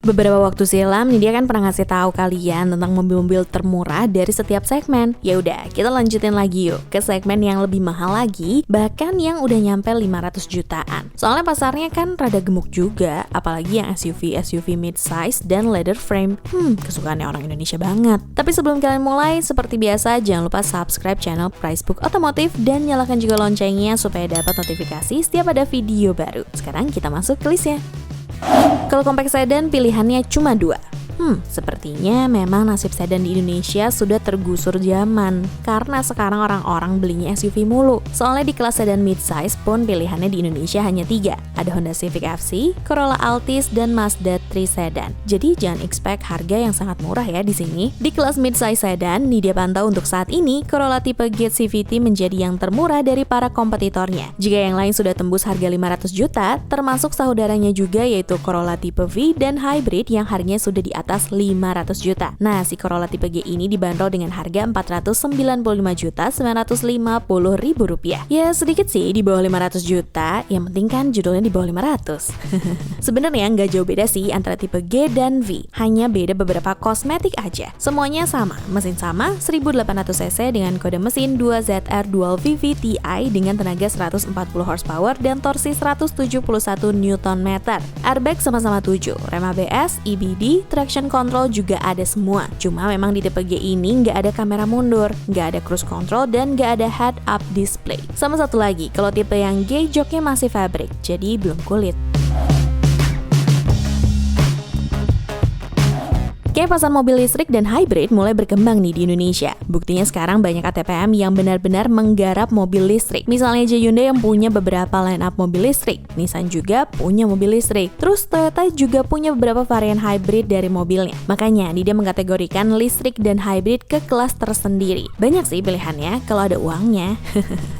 Beberapa waktu silam nih dia kan pernah ngasih tahu kalian tentang mobil-mobil termurah dari setiap segmen. Ya udah, kita lanjutin lagi yuk ke segmen yang lebih mahal lagi, bahkan yang udah nyampe 500 jutaan. Soalnya pasarnya kan rada gemuk juga, apalagi yang SUV mid-size dan leather frame. Kesukaannya orang Indonesia banget. Tapi sebelum kalian mulai, seperti biasa jangan lupa subscribe channel Pricebook Otomotif dan nyalakan juga loncengnya supaya dapat notifikasi setiap ada video baru. Sekarang kita masuk ke listnya. Kalau compact sedan pilihannya cuma 2. Sepertinya memang nasib sedan di Indonesia sudah tergusur zaman karena sekarang orang-orang belinya SUV mulu. Soalnya di kelas sedan midsize pun pilihannya di Indonesia hanya 3. Ada Honda Civic FC, Corolla Altis, dan Mazda 3 sedan. Jadi jangan expect harga yang sangat murah ya di sini. Di kelas midsize sedan, Nidia pantau untuk saat ini Corolla tipe Gate CVT menjadi yang termurah dari para kompetitornya. Jika yang lain sudah tembus harga 500 juta, termasuk saudaranya juga yaitu Corolla tipe V dan Hybrid yang harganya sudah di atas 500 juta. Nah, si Corolla tipe G ini dibanderol dengan harga 495.950.000 rupiah. Ya sedikit sih di bawah 500 juta, yang penting kan judulnya di bawah 500. Sebenarnya nggak jauh beda sih antara tipe G dan V, hanya beda beberapa kosmetik aja. Semuanya sama, mesin sama, 1800 cc dengan kode mesin 2ZR Dual VVTi dengan tenaga 140 horsepower dan torsi 171 Nm. Airbag sama-sama 7, rem ABS, EBD, traction control juga ada semua. Cuma memang di tipe G ini nggak ada kamera mundur, nggak ada cruise control, dan nggak ada head-up display. Sama satu lagi, kalau tipe yang G joknya masih fabric, jadi belum kulit. Kayak pasar mobil listrik dan hybrid mulai berkembang nih di Indonesia. Buktinya sekarang banyak ATPM yang benar-benar menggarap mobil listrik. Misalnya aja Hyundai yang punya beberapa line up mobil listrik. Nissan juga punya mobil listrik. Terus Toyota juga punya beberapa varian hybrid dari mobilnya. Makanya dia mengkategorikan listrik dan hybrid ke kelas tersendiri. Banyak sih pilihannya kalau ada uangnya.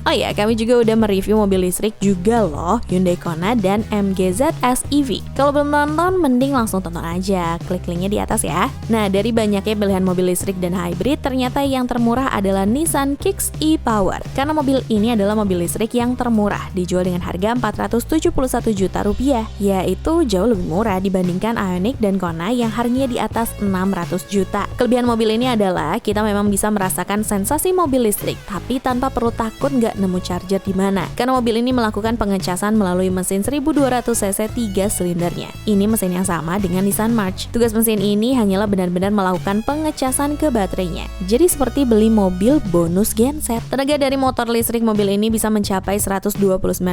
Oh ya, kami juga udah mereview mobil listrik juga loh, Hyundai Kona dan MG ZS EV. Kalau belum nonton, mending langsung tonton aja. Klik linknya di atas ya. Nah, dari banyaknya pilihan mobil listrik dan hybrid, ternyata yang termurah adalah Nissan Kicks e-Power. Karena mobil ini adalah mobil listrik yang termurah, dijual dengan harga 471 juta rupiah, yaitu jauh lebih murah dibandingkan Ioniq dan Kona yang harganya di atas 600 juta. Kelebihan mobil ini adalah kita memang bisa merasakan sensasi mobil listrik, tapi tanpa perlu takut nggak nemu charger di mana. Karena mobil ini melakukan pengecasan melalui mesin 1200 cc 3 silindernya. Ini mesin yang sama dengan Nissan March. Tugas mesin ini hanyalah benar-benar melakukan pengecasan ke baterainya. Jadi seperti beli mobil bonus genset. Tenaga dari motor listrik mobil ini bisa mencapai 129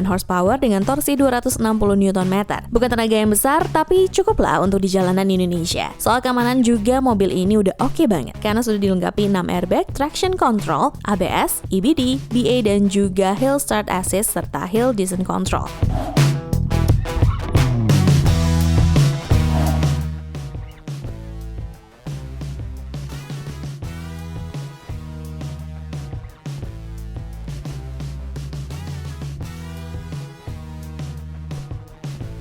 horsepower dengan torsi 260 Nm. Bukan tenaga yang besar, tapi cukuplah untuk di jalanan Indonesia. Soal keamanan juga mobil ini udah oke banget karena sudah dilengkapi 6 airbag, traction control, ABS, EBD, BA, dan juga Hill Start Assist serta Hill Descent Control.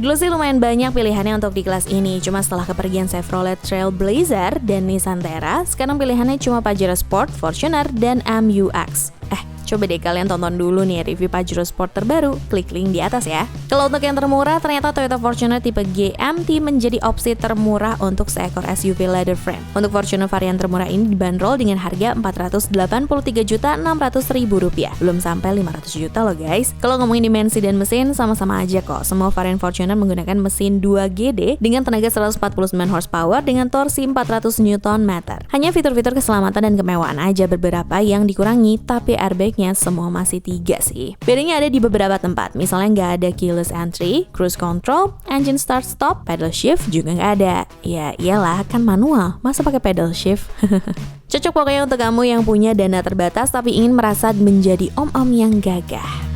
Dulu sih lumayan banyak pilihannya untuk di kelas ini, cuma setelah kepergian Chevrolet Trailblazer dan Nissan Terra, sekarang pilihannya cuma Pajero Sport, Fortuner, dan MU-X. Coba deh kalian tonton dulu nih review Pajero Sport terbaru, klik link di atas ya. Kalau untuk yang termurah, ternyata Toyota Fortuner tipe GMT menjadi opsi termurah untuk seekor SUV leather frame. Untuk Fortuner varian termurah ini dibanderol dengan harga 483.600.000 rupiah, belum sampai 500 juta loh guys. Kalau ngomongin dimensi dan mesin, sama-sama aja kok. Semua varian Fortuner menggunakan mesin 2GD dengan tenaga 149 horsepower dengan torsi 400 Nm. Hanya fitur-fitur keselamatan dan kemewahan aja beberapa yang dikurangi, tapi airbagnya semua masih 3 sih. Bedanya ada di beberapa tempat, misalnya nggak ada keyless entry, cruise control, engine start stop, pedal shift juga nggak ada. Ya iyalah, kan manual, masa pakai pedal shift? Cocok pokoknya untuk kamu yang punya dana terbatas tapi ingin merasa menjadi om-om yang gagah.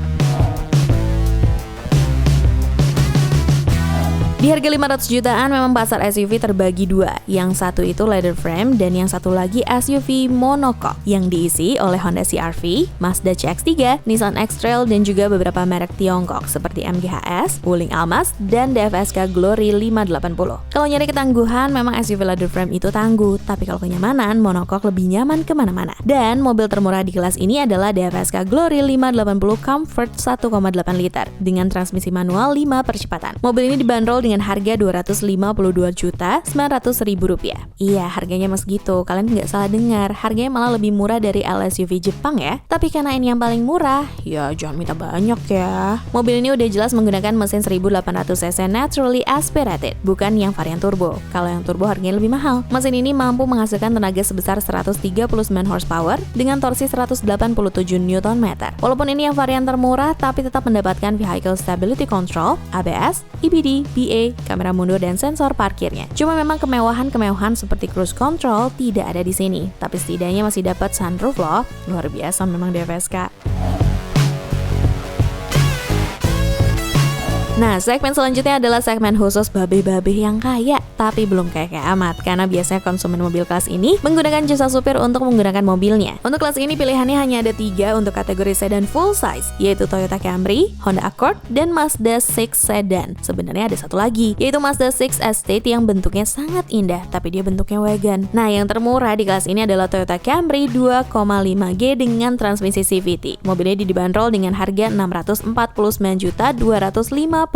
Di harga 500 jutaan memang pasar SUV terbagi dua. Yang satu itu leather frame dan yang satu lagi SUV monocoque yang diisi oleh Honda CR-V, Mazda CX-3, Nissan X-Trail dan juga beberapa merek Tiongkok seperti MGHS, Wuling Almas, dan DFSK Glory 580. Kalau nyari ketangguhan memang SUV leather frame itu tangguh, tapi kalau kenyamanan monocoque lebih nyaman kemana-mana. Dan mobil termurah di kelas ini adalah DFSK Glory 580 Comfort 1,8 liter dengan transmisi manual 5 percepatan. Mobil ini dibanderol dengan harga Rp252.900.000. Iya, harganya mas gitu. Kalian nggak salah dengar, harganya malah lebih murah dari LSUV Jepang ya. Tapi karena ini yang paling murah, ya jangan minta banyak ya. Mobil ini udah jelas menggunakan mesin 1800cc naturally aspirated, bukan yang varian turbo. Kalau yang turbo harganya lebih mahal. Mesin ini mampu menghasilkan tenaga sebesar 139 horsepower dengan torsi 187 Nm. Walaupun ini yang varian termurah, tapi tetap mendapatkan vehicle stability control, ABS, EBD, BA, kamera mundur dan sensor parkirnya. Cuma memang kemewahan seperti cruise control tidak ada di sini, tapi setidaknya masih dapat sunroof loh. Luar biasa memang DFSK. Nah, segmen selanjutnya adalah segmen khusus babe-babe yang kaya, tapi belum kaya-kaya amat, karena biasanya konsumen mobil kelas ini menggunakan jasa supir untuk menggunakan mobilnya. Untuk kelas ini pilihannya hanya ada 3 untuk kategori sedan full size, yaitu Toyota Camry, Honda Accord, dan Mazda 6 Sedan. Sebenarnya ada satu lagi, yaitu Mazda 6 Estate yang bentuknya sangat indah, tapi dia bentuknya wagon. Nah, yang termurah di kelas ini adalah Toyota Camry 2,5G dengan transmisi CVT. Mobilnya dibanderol dengan harga Rp649.250.000.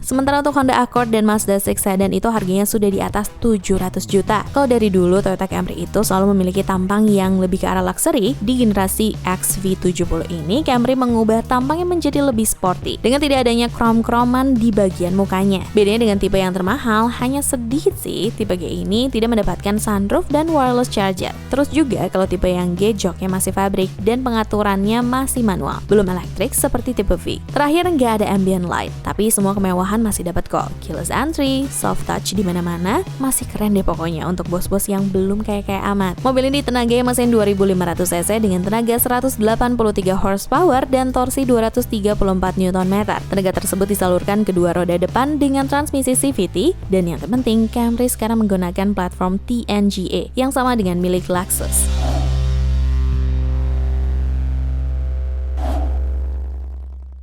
Sementara untuk Honda Accord dan Mazda 6 Sedan itu harganya sudah di atas 700 juta. Kalau dari dulu Toyota Camry itu selalu memiliki tampang yang lebih ke arah luxury, di generasi XV70 ini Camry mengubah tampangnya menjadi lebih sporty dengan tidak adanya krom-kroman di bagian mukanya. Bedanya dengan tipe yang termahal hanya sedikit sih, tipe G ini tidak mendapatkan sunroof dan wireless charger. Terus juga kalau tipe yang G joknya masih fabrik dan pengaturannya masih manual, belum elektrik seperti tipe V. Terakhir nggak ada ambient light, tapi semua kemewahan masih dapat kok. Keyless entry, soft touch di mana-mana, masih keren deh pokoknya untuk bos-bos yang belum kayak amat. Mobil ini tenagai mesin 2500cc dengan tenaga 183 horsepower dan torsi 234 Nm. Tenaga tersebut disalurkan kedua roda depan dengan transmisi CVT, dan yang terpenting Camry sekarang menggunakan platform TNGA yang sama dengan milik Lexus.